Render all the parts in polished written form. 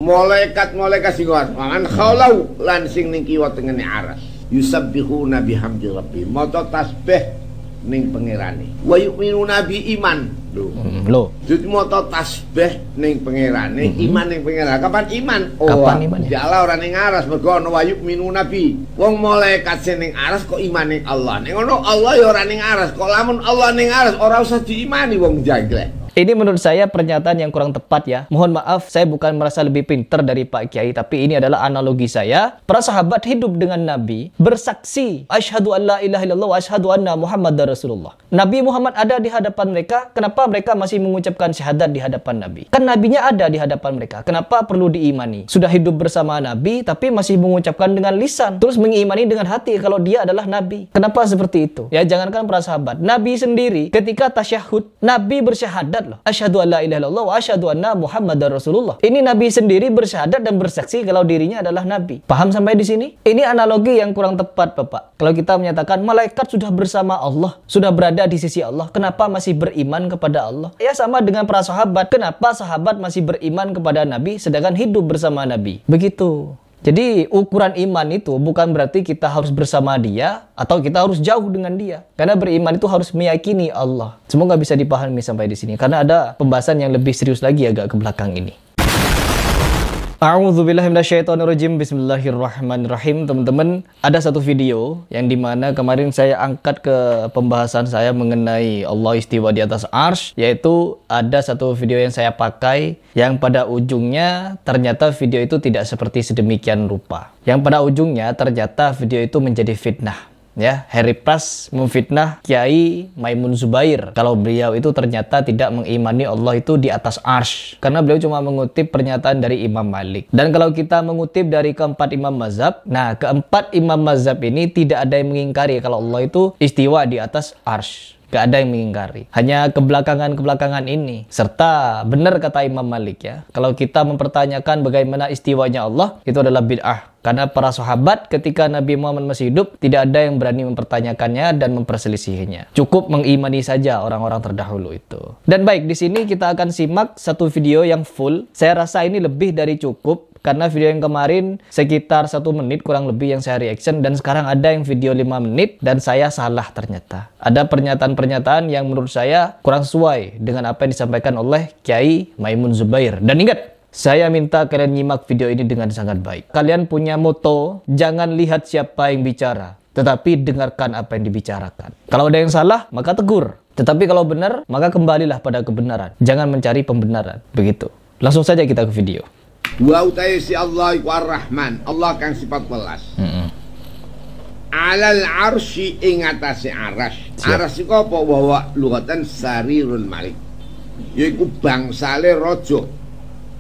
malaikat sing man khaulau lan sing ning kiwa tengene aras yusabbihuna bihamdi rabbihim maca tasbih ning pangerane wa yu'minuna bi iman lho jadi maca tasbih ning pangerane iman ning pangeran kapan iman kapan iman ya Allah ora ning aras mergo ana wa yu'minuna bi wong malaikat sing ning aras kok iman ning Allah ning ngono Allah ya ora ning aras kok lamun Allah ning aras ora usah diimani wong jangglek. Ini menurut saya pernyataan yang kurang tepat ya. Mohon maaf, saya bukan merasa lebih pintar dari Pak Kiai, tapi ini adalah analogi saya. Para sahabat hidup dengan Nabi, bersaksi, asyhadu an la ilaha illallah wa asyhadu anna Muhammadar Rasulullah. Nabi Muhammad ada di hadapan mereka, kenapa mereka masih mengucapkan syahadat di hadapan Nabi? Kan Nabinya ada di hadapan mereka, kenapa perlu diimani? Sudah hidup bersama Nabi, tapi masih mengucapkan dengan lisan, terus mengimani dengan hati kalau dia adalah Nabi. Kenapa seperti itu? Ya, jangankan para sahabat, Nabi sendiri ketika tasyahud, Nabi bersyahadat loh. Asyhadu an la ilaha illallah wa asyhadu anna Muhammadar Rasulullah. Ini Nabi sendiri bersyahadat dan bersaksi kalau dirinya adalah Nabi. Paham sampai di sini? Ini analogi yang kurang tepat, Bapak. Kalau kita menyatakan malaikat sudah bersama Allah, sudah berada di sisi Allah, kenapa masih beriman kepada Allah? Ya sama dengan para sahabat. Kenapa sahabat masih beriman kepada Nabi sedangkan hidup bersama Nabi? Begitu. Jadi ukuran iman itu bukan berarti kita harus bersama dia atau kita harus jauh dengan dia. Karena beriman itu harus meyakini Allah. Semoga bisa dipahami sampai di sini. Karena ada pembahasan yang lebih serius lagi agak ke belakang ini. A'udzubillahi minasyaitonirrajim. Bismillahirrahmanirrahim. Teman-teman, ada satu video yang dimana kemarin saya angkat ke pembahasan saya mengenai Allah istiwa di atas arsy, yaitu ada satu video yang saya pakai yang pada ujungnya ternyata video itu tidak seperti sedemikian rupa. Yang pada ujungnya ternyata video itu menjadi fitnah. Ya, Harry Pras memfitnah Kiai Maimun Zubair kalau beliau itu ternyata tidak mengimani Allah itu di atas arsy, karena beliau cuma mengutip pernyataan dari Imam Malik. Dan kalau kita mengutip dari keempat imam mazhab, nah keempat imam mazhab ini tidak ada yang mengingkari kalau Allah itu istiwa di atas arsy. Gak ada yang mengingkari. Hanya kebelakangan ini. Serta benar kata Imam Malik ya, kalau kita mempertanyakan bagaimana istiwanya Allah, itu adalah bid'ah. Karena para sahabat ketika Nabi Muhammad masih hidup, tidak ada yang berani mempertanyakannya dan memperselisihinya. Cukup mengimani saja orang-orang terdahulu itu. Dan baik, di sini kita akan simak satu video yang full. Saya rasa ini lebih dari cukup. Karena video yang kemarin sekitar 1 menit kurang lebih yang saya reaction, dan sekarang ada yang video 5 menit dan saya salah ternyata. Ada pernyataan-pernyataan yang menurut saya kurang sesuai dengan apa yang disampaikan oleh Kiai Maimun Zubair. Dan ingat, saya minta kalian nyimak video ini dengan sangat baik. Kalian punya moto, jangan lihat siapa yang bicara, tetapi dengarkan apa yang dibicarakan. Kalau ada yang salah, maka tegur. Tetapi kalau benar, maka kembalilah pada kebenaran. Jangan mencari pembenaran. Begitu. Langsung saja kita ke video. Wa utai si Allah iku Ar-Rahman, Allah kang sifat welas. Alal arsy ing atase arsy. Arsy iku apa wawa lugatan sarirul malik. Yaiku bangsale raja,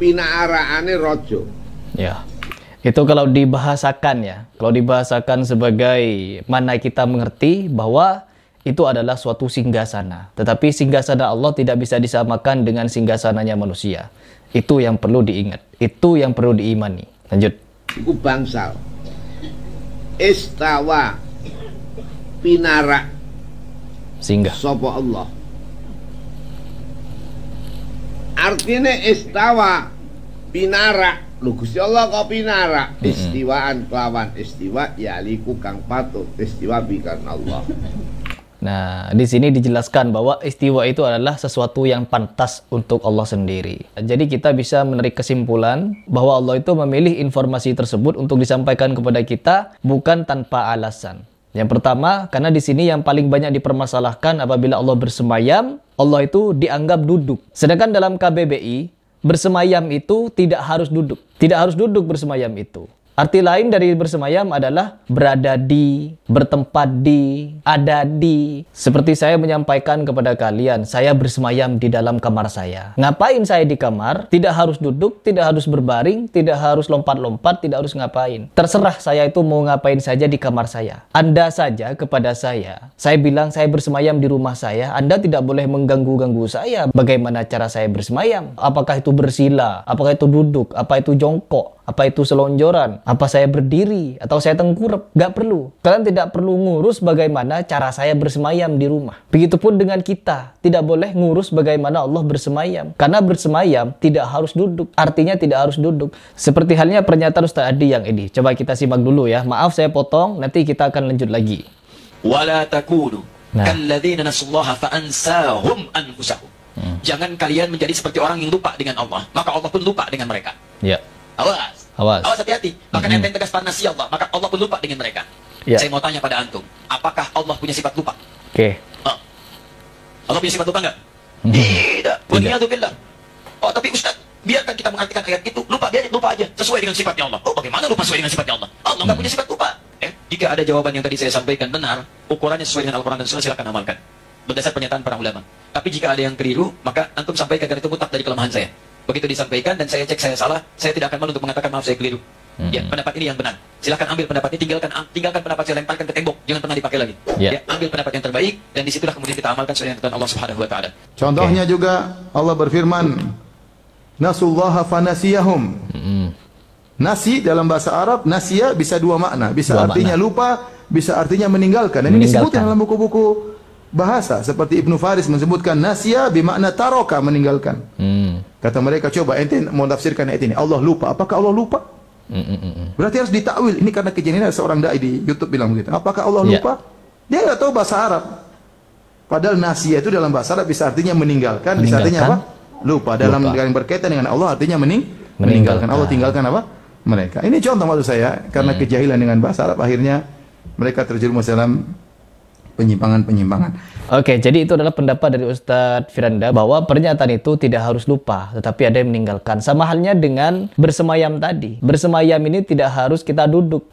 pinaaraane raja. Ya. Itu kalau dibahasakan ya. Kalau dibahasakan sebagai mana kita mengerti bahwa itu adalah suatu singgasana. Tetapi singgasana Allah tidak bisa disamakan dengan singgasananya manusia. Itu yang perlu diingat. Itu yang perlu diimani. Lanjut. Iku bangsal. Istawa pinara singgah sapa Allah. Artinya istawa pinara. Lho Gusti Allah kok pinara. Istiwaan kelawan istiwa yaliku kang patut istiwa bikan Allah. Nah, di sini dijelaskan bahwa istiwa itu adalah sesuatu yang pantas untuk Allah sendiri. Jadi kita bisa menarik kesimpulan bahwa Allah itu memilih informasi tersebut untuk disampaikan kepada kita bukan tanpa alasan. Yang pertama, karena di sini yang paling banyak dipermasalahkan apabila Allah bersemayam, Allah itu dianggap duduk. Sedangkan dalam KBBI, bersemayam itu tidak harus duduk. Tidak harus duduk bersemayam itu. Arti lain dari bersemayam adalah berada di, bertempat di, ada di. Seperti saya menyampaikan kepada kalian, saya bersemayam di dalam kamar saya. Ngapain saya di kamar? Tidak harus duduk, tidak harus berbaring, tidak harus lompat-lompat, tidak harus ngapain. Terserah saya itu mau ngapain saja di kamar saya. Anda saja kepada saya bilang saya bersemayam di rumah saya, Anda tidak boleh mengganggu-ganggu saya. Bagaimana cara saya bersemayam? Apakah itu bersila? Apakah itu duduk? Apa itu jongkok? Apa itu selonjoran? Apa saya berdiri? Atau saya tengkurap? Gak perlu. Kalian tidak perlu ngurus bagaimana cara saya bersemayam di rumah. Begitupun dengan kita. Tidak boleh ngurus bagaimana Allah bersemayam. Karena bersemayam tidak harus duduk. Artinya tidak harus duduk. Seperti halnya pernyataan Ustaz Adi yang ini. Coba kita simak dulu ya. Maaf saya potong. Nanti kita akan lanjut lagi. Wala takunu kalladzina nasullaha fa'ansahum anfusahum. Jangan kalian menjadi seperti orang yang lupa dengan Allah, maka Allah pun lupa dengan mereka. Ya. Awas, hati-hati. Bahkan ente tegas nasi Allah, maka Allah pun lupa dengan mereka. Ya. Saya mau tanya pada antum, apakah Allah punya sifat lupa? Oke. Allah punya sifat lupa enggak? Tidak. Waliyadzubillah. Oh, tapi Ustaz, biarkan kita mengartikan ayat itu, lupa aja, sesuai dengan sifatnya Allah. Oh, bagaimana lupa sesuai dengan sifatnya Allah? Allah nggak punya sifat lupa. Jika ada jawaban yang tadi saya sampaikan benar, ukurannya sesuai dengan Al-Quran dan Sunnah, silakan amalkan berdasar pernyataan para ulama. Tapi jika ada yang keliru, maka antum sampaikan, karena itu mutlak dari kelemahan saya. Begitu disampaikan dan saya cek saya salah, saya tidak akan malu untuk mengatakan maaf saya keliru. Ya, pendapat ini yang benar. Silakan ambil pendapat ini, tinggalkan pendapat saya, lemparkan ke tembok, jangan pernah dipakai lagi. Ya, ambil pendapat yang terbaik dan disitulah kemudian kita amalkan sesuai dengan Allah Subhanahu wa taala. Contohnya juga Allah berfirman, nasullaha fanasiyahum. Nasi dalam bahasa Arab, nasiya bisa dua makna, bisa artinya lupa, bisa artinya meninggalkan. Dan ini disebutkan dalam buku-buku bahasa, seperti Ibnu Faris menyebutkan nasiya bermakna taroka, meninggalkan. Kata mereka, coba ente mau tafsirkan ayat ini, Allah lupa, apakah Allah lupa? Berarti harus ditakwil. Ini karena kejadian seorang dai di YouTube bilang begitu. Apakah Allah lupa? Dia nggak tahu bahasa Arab. Padahal nasiya itu dalam bahasa Arab bisa artinya meninggalkan, bisa artinya apa? Lupa. Dalam yang berkaitan dengan Allah artinya meninggalkan. Allah tinggalkan apa? Mereka. Ini contoh maksud saya, karena kejahilan dengan bahasa Arab akhirnya mereka terjerumus dalam penyimpangan-penyimpangan. Oke, jadi itu adalah pendapat dari Ustadz Firanda bahwa pernyataan itu tidak harus lupa, tetapi ada yang meninggalkan. Sama halnya dengan bersemayam tadi. Bersemayam ini tidak harus kita duduk,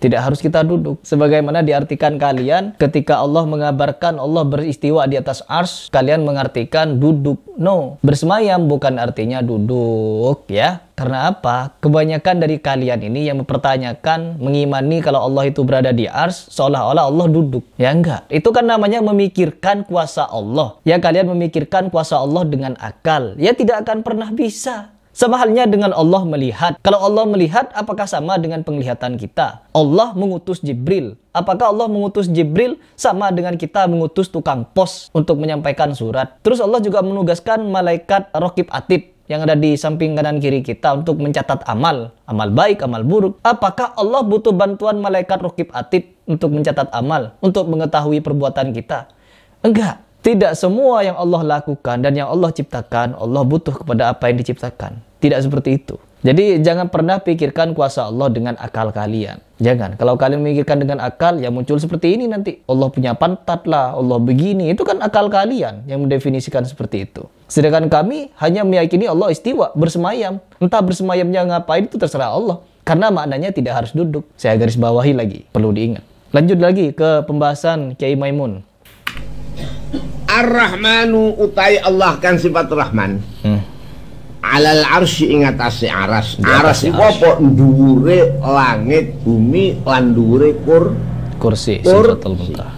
sebagaimana diartikan kalian ketika Allah mengabarkan Allah beristiwa di atas arsy, kalian mengartikan duduk. No, bersemayam bukan artinya duduk, ya. Karena apa? Kebanyakan dari kalian ini yang mempertanyakan, mengimani kalau Allah itu berada di arsy seolah-olah Allah duduk. Ya enggak. Itu kan namanya memikirkan kuasa Allah. Ya, kalian memikirkan kuasa Allah dengan akal. Ya tidak akan pernah bisa. Sama halnya dengan Allah melihat. Kalau Allah melihat, apakah sama dengan penglihatan kita? Allah mengutus Jibril. Apakah Allah mengutus Jibril sama dengan kita mengutus tukang pos untuk menyampaikan surat? Terus Allah juga menugaskan malaikat Raqib Atid yang ada di samping kanan kiri kita untuk mencatat amal baik, amal buruk. Apakah Allah butuh bantuan malaikat Raqib Atid untuk mencatat amal, untuk mengetahui perbuatan kita? Enggak. Tidak semua yang Allah lakukan dan yang Allah ciptakan, Allah butuh kepada apa yang diciptakan. Tidak seperti itu. Jadi jangan pernah pikirkan kuasa Allah dengan akal kalian. Jangan. Kalau kalian memikirkan dengan akal, ya muncul seperti ini nanti. Allah punya pantat lah, Allah begini. Itu kan akal kalian yang mendefinisikan seperti itu. Sedangkan kami hanya meyakini Allah istiwa, bersemayam. Entah bersemayamnya ngapain, itu terserah Allah. Karena maknanya tidak harus duduk. Saya garis bawahi lagi, perlu diingat. Lanjut lagi ke pembahasan Kiai Maimun. Ar-Rahmanu utai Allah kan sifat Rahman. Alal arsy ing atase aras. Aras iku apa? Dhuwure langit, bumi, lan dhuwure kursi. Sidratul Muntaha.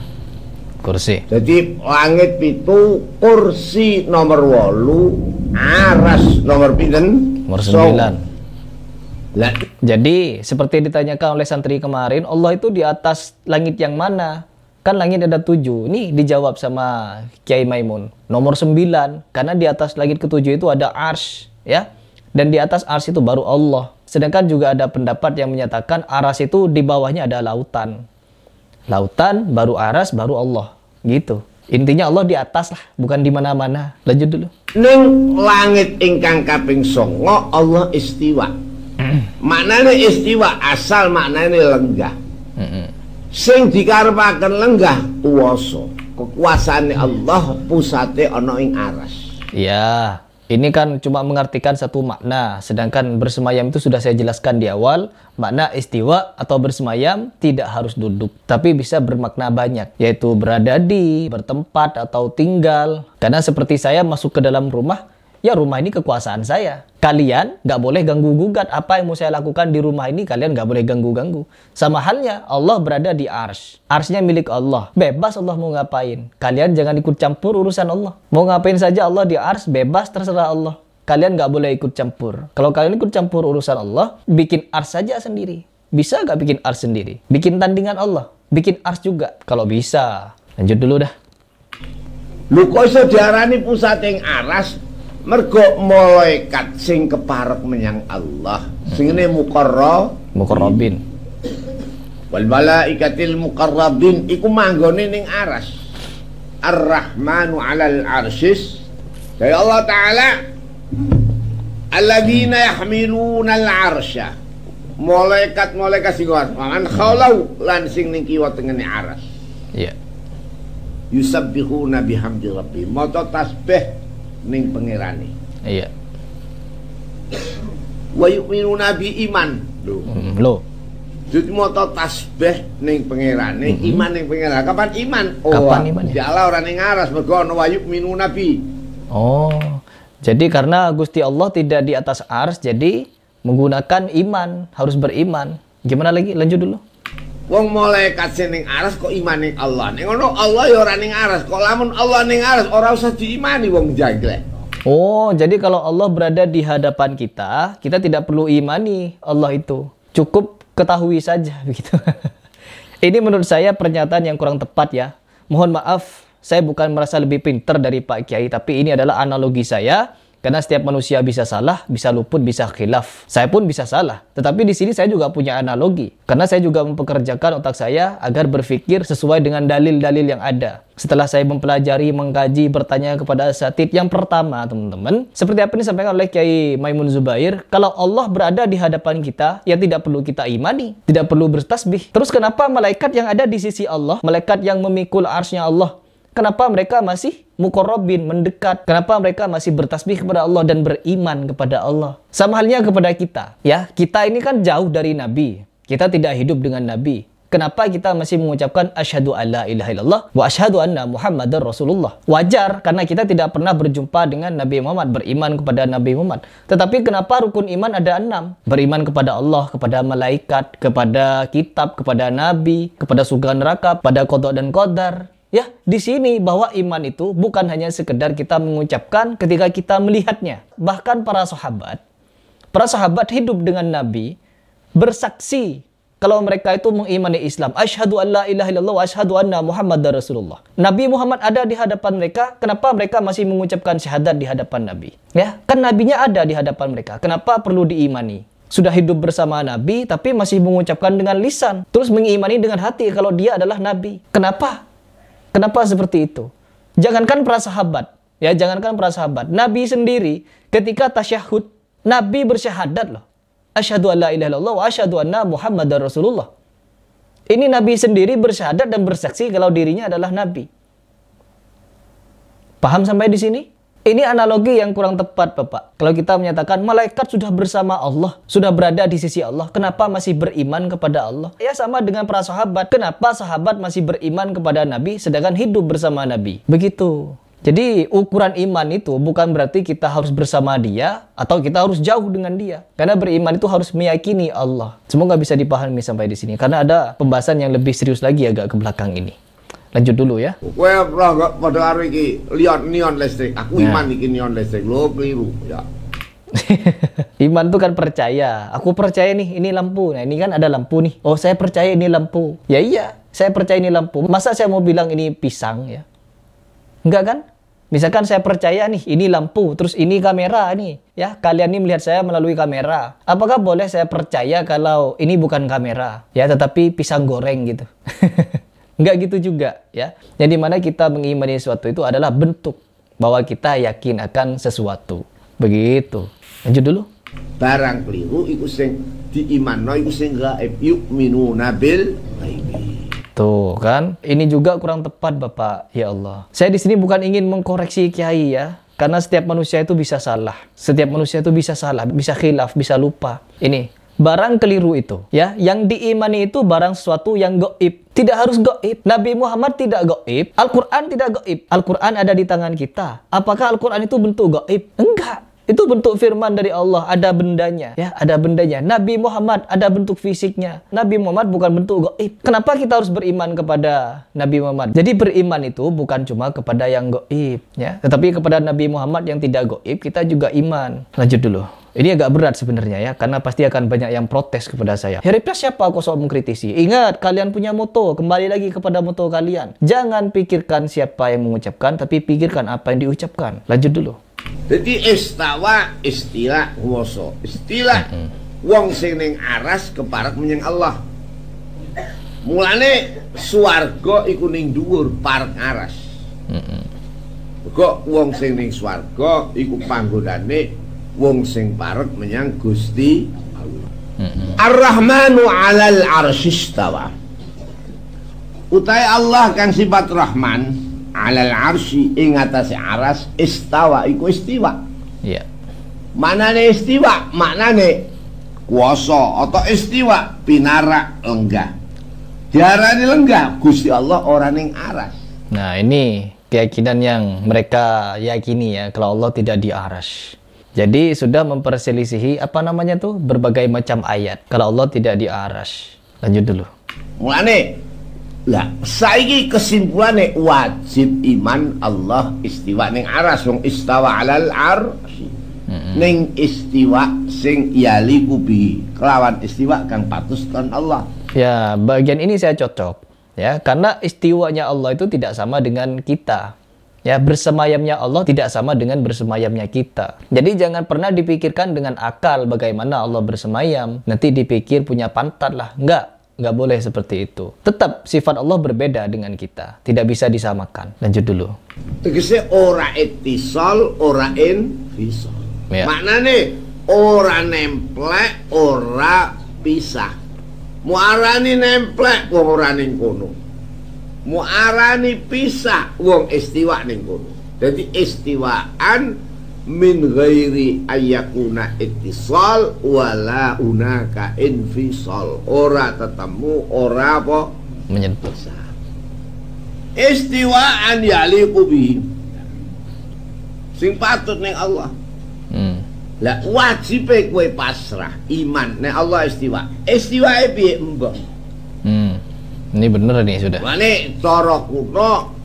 Kursi. Jadi langit pitu, kursi nomor 8, aras nomor pinten? Nomor 9. Jadi seperti ditanyakan oleh santri kemarin, Allah itu di atas langit yang mana? Kan langit ada 7. Ini dijawab sama Kiai Maimun. Nomor 9. Karena di atas langit ke-7 itu ada arsy, ya. Dan di atas arsy itu baru Allah. Sedangkan juga ada pendapat yang menyatakan arsy itu di bawahnya ada lautan. Lautan, baru aras, baru Allah. Gitu. Intinya Allah di atas lah, bukan di mana-mana. Lanjut dulu. Ning langit ingkang kaping 9 Allah istiwa. Maknane istiwa asal maknane lenggah. Sing dikarepaken lenggah kuwasa. Kekuasaane Allah pusate ana ing aras. Ya, ini kan cuma mengartikan satu makna. Sedangkan bersemayam itu sudah saya jelaskan di awal. Makna istiwa atau bersemayam tidak harus duduk, tapi bisa bermakna banyak, yaitu berada di, bertempat, atau tinggal. Karena seperti saya masuk ke dalam rumah, ya rumah ini kekuasaan saya. Kalian nggak boleh ganggu-gugat. Apa yang mau saya lakukan di rumah ini, kalian nggak boleh ganggu-ganggu. Sama halnya, Allah berada di arsy. Arsy-nya milik Allah. Bebas Allah mau ngapain. Kalian jangan ikut campur urusan Allah. Mau ngapain saja Allah di arsy, bebas terserah Allah. kalian nggak boleh ikut campur. Kalau kalian ikut campur urusan Allah, bikin ars saja sendiri. Bisa nggak bikin ars sendiri? Bikin tandingan Allah, bikin ars juga. Kalau bisa, lanjut dulu dah. Lu kok iso diarani pusating aras? Mergo malaikat sing keparek menyang Allah. Sing ngene Muqarrabin. Wal malaikatil muqarrabin iku manggone ning aras. Ar-Rahmanu 'alal 'arsyis. Dari Allah Ta'ala alladzina yahmiluna al-'arsya. Malaikat-malaikat sing man khaulau lan sing ning kiwa tengene aras. Iya. Yusabbihuna bihamdi rabbihim. Maca tasbih ning pangerane. Iya. Wa yu'minuna bi iman. Loh. Jadi maca tasbih ning pangerane, iman ning pangeran. Kapan iman? Oh, kapan iman ya? Allah ora ning aras mergo ana wa yu'minuna bi. Oh. Jadi karena Gusti Allah tidak di atas ars, jadi menggunakan iman, harus beriman. Gimana lagi? Lanjut dulu. Wong malaikat sing ning aras kok iman ning Allah. Ning ngono Allah ya ora ning aras. Kok lamun Allah ning aras ora usah diimani wong jangglek. Oh, jadi kalau Allah berada di hadapan kita, kita tidak perlu imani Allah itu. Cukup ketahui saja begitu. Ini menurut saya pernyataan yang kurang tepat ya. Mohon maaf, saya bukan merasa lebih pintar dari Pak Kiai, tapi ini adalah analogi saya. Karena setiap manusia bisa salah, bisa luput, bisa khilaf. Saya pun bisa salah. Tetapi di sini saya juga punya analogi. Karena saya juga mempekerjakan otak saya agar berpikir sesuai dengan dalil-dalil yang ada. Setelah saya mempelajari, mengkaji, bertanya kepada asatidz yang pertama, teman-teman. Seperti apa yang disampaikan oleh Kiai Maimun Zubair. Kalau Allah berada di hadapan kita, ya tidak perlu kita imani. Tidak perlu bertasbih. Terus kenapa malaikat yang ada di sisi Allah, malaikat yang memikul arsy-Nya Allah, kenapa mereka masih muqarrabin, mendekat? Kenapa mereka masih bertasbih kepada Allah dan beriman kepada Allah? Sama halnya kepada kita. Ya, kita ini kan jauh dari Nabi. Kita tidak hidup dengan Nabi. Kenapa kita masih mengucapkan asyhadu alla ilaha illallah wa asyhadu anna Muhammadar Rasulullah? Wajar, karena kita tidak pernah berjumpa dengan Nabi Muhammad, beriman kepada Nabi Muhammad. Tetapi kenapa rukun iman ada 6? Beriman kepada Allah, kepada malaikat, kepada kitab, kepada Nabi, kepada surga neraka, pada qada dan qadar. Ya, di sini bahwa iman itu bukan hanya sekedar kita mengucapkan ketika kita melihatnya. Bahkan para sahabat hidup dengan Nabi, bersaksi kalau mereka itu mengimani Islam. Asyhadu an la ilaha illallah wa asyhadu anna Muhammadar Rasulullah. Nabi Muhammad ada di hadapan mereka, kenapa mereka masih mengucapkan syahadat di hadapan Nabi? Ya, kan nabinya ada di hadapan mereka. Kenapa perlu diimani? Sudah hidup bersama Nabi tapi masih mengucapkan dengan lisan, terus mengimani dengan hati kalau dia adalah Nabi. Kenapa? Kenapa seperti itu? Jangankan para sahabat, ya jangankan para sahabat. Nabi sendiri ketika tasyahud, Nabi bersyahadat loh. Asyhadu an la ilaha illallah wa asyhadu anna Muhammadar Rasulullah. Ini Nabi sendiri bersyahadat dan bersaksi kalau dirinya adalah Nabi. Paham sampai di sini? Ini analogi yang kurang tepat, Bapak. Kalau kita menyatakan malaikat sudah bersama Allah, sudah berada di sisi Allah, kenapa masih beriman kepada Allah? Ya sama dengan para sahabat. Kenapa sahabat masih beriman kepada Nabi sedangkan hidup bersama Nabi? Begitu. Jadi ukuran iman itu bukan berarti kita harus bersama dia atau kita harus jauh dengan dia. Karena beriman itu harus meyakini Allah. Semoga bisa dipahami sampai di sini. Karena ada pembahasan yang lebih serius lagi agak ke belakang ini. Lanjut dulu ya. Kowe ora kok padha karo iki neon listrik. Aku iman iki neon listrik. Lho keliru ya. Iman itu kan percaya. Aku percaya nih ini lampu. Nah, ini kan ada lampu nih. Oh, saya percaya ini lampu. Ya iya, saya percaya ini lampu. Masa saya mau bilang ini pisang ya? Enggak kan? Misalkan saya percaya nih ini lampu, terus ini kamera nih, ya kalian nih melihat saya melalui kamera. Apakah boleh saya percaya kalau ini bukan kamera, ya tetapi pisang goreng gitu? Enggak gitu juga, ya. Yang dimana kita mengimani sesuatu itu adalah bentuk bahwa kita yakin akan sesuatu. Begitu. Lanjut dulu. Barang keliru iku sing diimanno iku sing gaib, yu'minuna bil ghaibi. Tuh kan, ini juga kurang tepat Bapak. Ya Allah. Saya di sini bukan ingin mengkoreksi Kiai ya, karena setiap manusia itu bisa salah. Setiap manusia itu bisa salah, bisa khilaf, bisa lupa. Ini barang keliru itu, ya, yang diimani itu barang sesuatu yang gaib. Tidak harus gaib. Nabi Muhammad tidak gaib. Al-Quran tidak gaib. Al-Quran ada di tangan kita. Apakah Al-Quran itu bentuk gaib? Enggak. Itu bentuk firman dari Allah, ada bendanya, ya, ada bendanya. Nabi Muhammad ada bentuk fisiknya. Nabi Muhammad bukan bentuk gaib. Kenapa kita harus beriman kepada Nabi Muhammad? Jadi beriman itu bukan cuma kepada yang gaib, ya, tetapi kepada Nabi Muhammad yang tidak gaib kita juga iman. Lanjut dulu. Ini agak berat sebenarnya ya, karena pasti akan banyak yang protes kepada saya. Heripres siapa kok sok mengkritisi? Ingat, kalian punya moto. Kembali lagi kepada moto kalian. Jangan pikirkan siapa yang mengucapkan, tapi pikirkan apa yang diucapkan. Lanjut dulu. Jadi istawa istilah kuwasa. Istilah wong sing ning aras keparek menyang Allah. Mulane swarga iku ning dhuwur parek aras. Kok wong sing ning swarga iku panggonane wong sing parek menyang Gusti Allah. Ar-Rahmanu 'alal 'arsy istawa. Utai Allah kang sifat Rahman 'alal 'arsy ing atase aras istawa iku istiwa. Iya. Manane istiwa? Maknane kuwasa atau istiwa pinara lenggah. Diarani lenggah Gusti Allah ora ning aras. Nah, ini keyakinan yang mereka yakini ya, kalau Allah tidak di aras. Jadi sudah memperselisihi apa namanya tuh berbagai macam ayat kalau Allah tidak di aras. Lanjut dulu. Mulane lah saiki kesimpulannya wajib iman Allah istiwa ning aras wong istawa 'alal 'arsy. Ning istiwa sing yaliku bi kelawan istiwa kang patus kan Allah. Ya, bagian ini saya cocok ya, karena istiwanya Allah itu tidak sama dengan kita. Ya, bersemayamnya Allah tidak sama dengan bersemayamnya kita. Jadi jangan pernah dipikirkan dengan akal bagaimana Allah bersemayam. Nanti dipikir punya pantat lah. Nggak boleh seperti itu. Tetap sifat Allah berbeda dengan kita. Tidak bisa disamakan. Lanjut dulu. Tegese ora ittisal, ora infisal. Ya. Maknane ora nemplek, ora pisah. Muarani nemplek wong ora ning kono. Muarani pisah wong istiwa ning kono. Jadi istiwaan min ghairi ayyakuna ittisal wala unaka infisal. Ora tetemu, ora apa Menyentuh. istiwaan yaliqu bihi. Sing patut ning Allah. Lah wajib kowe pasrah iman nek Allah istiwa. Istiwae piye mbok? Ini bener nih sudah. Mane cara kuno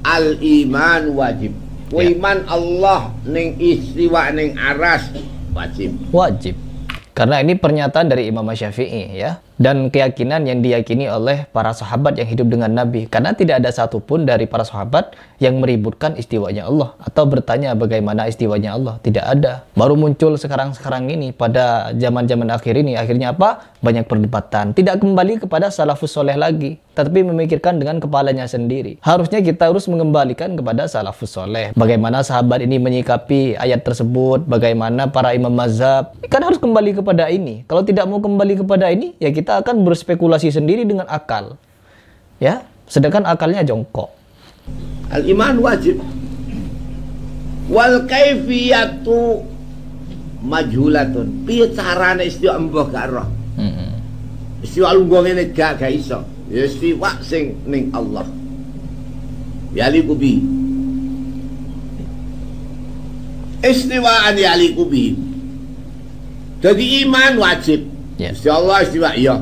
al iman wajib. Kowe iman Allah ning istiwa ning aras wajib. Wajib. Karena ini pernyataan dari Imam Syafi'i ya. Dan keyakinan yang diyakini oleh para sahabat yang hidup dengan Nabi. Karena tidak ada satupun dari para sahabat yang meributkan istiwanya Allah. Atau bertanya bagaimana istiwanya Allah. Tidak ada. Baru muncul sekarang-sekarang ini. Pada zaman-zaman akhir ini. Akhirnya apa? Banyak perdebatan. Tidak kembali kepada salafus soleh lagi. Tetapi memikirkan dengan kepalanya sendiri. Harusnya kita harus mengembalikan kepada salafus soleh. Bagaimana sahabat ini menyikapi ayat tersebut. Bagaimana para imam mazhab. Kan harus kembali kepada ini. Kalau tidak mau kembali kepada ini, ya kita akan berspekulasi sendiri dengan akal. Ya, sedangkan akalnya jongkok. Al iman wajib. Wal kaifiyatu majhulatun. Piye carane istiwa mbah gak roh. Istiwa lungguh ngene gak iso. Ya istiwa sing ning Allah. Yaliku bi. Istiwaan yaliku bi. Jadi iman wajib. Ya. Insyaallah istiwa iya.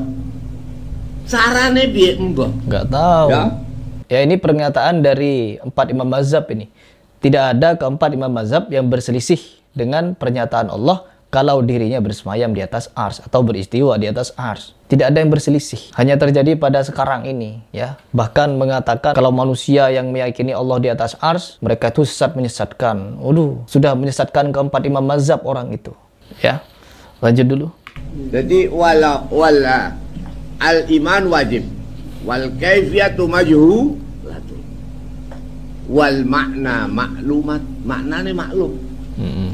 Carane piye mbah? Nggak tahu. Ya. Ya, ini pernyataan dari 4 imam mazhab ini. Tidak ada keempat imam mazhab yang berselisih dengan pernyataan Allah kalau dirinya bersemayam di atas ars atau beristiwa di atas ars. Tidak ada yang berselisih. Hanya terjadi pada sekarang ini ya. Bahkan mengatakan kalau manusia yang meyakini Allah di atas ars, mereka itu sesat menyesatkan. Waduh, sudah menyesatkan keempat imam mazhab orang itu. Ya. Lanjut dulu. Jadi wala al iman wajib wal kaifiyatu majhulatun wal makna maklumat maknane maklum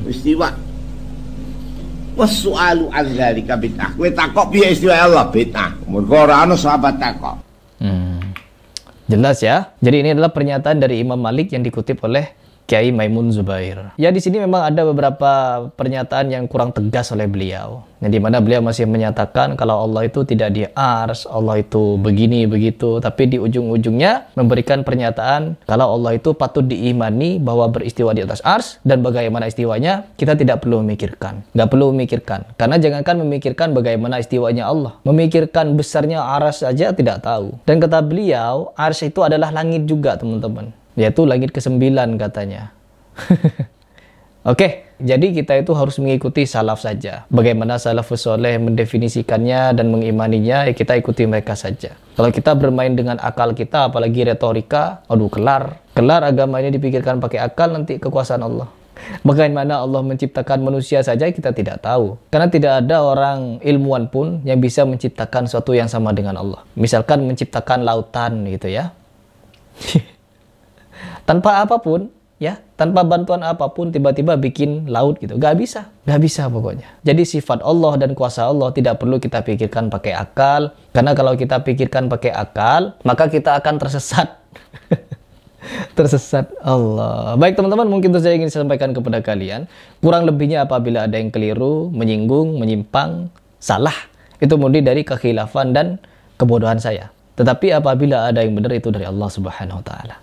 istiwa was su'alu an dzalika bid'ah. Kowe takok piye istiwa Allah bid'ah. Mergo ora ana sahabat takok. Jelas ya. Jadi ini adalah pernyataan dari Imam Malik yang dikutip oleh Kiai Maimun Zubair. Ya, di sini memang ada beberapa pernyataan yang kurang tegas oleh beliau. Yang dimana beliau masih menyatakan kalau Allah itu tidak di ars, Allah itu begini begitu. Tapi di ujung-ujungnya memberikan pernyataan kalau Allah itu patut diimani bahwa beristiwa di atas ars dan bagaimana istiwanya kita tidak perlu memikirkan. Nggak perlu memikirkan. Karena jangankan memikirkan bagaimana istiwanya Allah, memikirkan besarnya ars saja tidak tahu. Dan kata beliau, ars itu adalah langit juga, teman-teman. Yaitu langit ke-9 katanya. Oke, jadi kita itu harus mengikuti salaf saja. Bagaimana salafus soleh mendefinisikannya dan mengimaninya, ya kita ikuti mereka saja. Kalau kita bermain dengan akal kita, apalagi retorika, aduh kelar. Kelar agama ini dipikirkan pakai akal, nanti kekuasaan Allah. Bagaimana Allah menciptakan manusia saja kita tidak tahu. Karena tidak ada orang ilmuwan pun yang bisa menciptakan sesuatu yang sama dengan Allah. Misalkan menciptakan lautan gitu ya. Tanpa apapun, ya, tanpa bantuan apapun tiba-tiba bikin laut gitu. Gak bisa pokoknya. Jadi sifat Allah dan kuasa Allah tidak perlu kita pikirkan pakai akal. Karena kalau kita pikirkan pakai akal, maka kita akan tersesat. Tersesat Allah. Baik teman-teman, mungkin itu saya ingin sampaikan kepada kalian. Kurang lebihnya apabila ada yang keliru, menyinggung, menyimpang, salah, itu murni dari kekhilafan dan kebodohan saya. Tetapi apabila ada yang benar, itu dari Allah Subhanahu wa taala.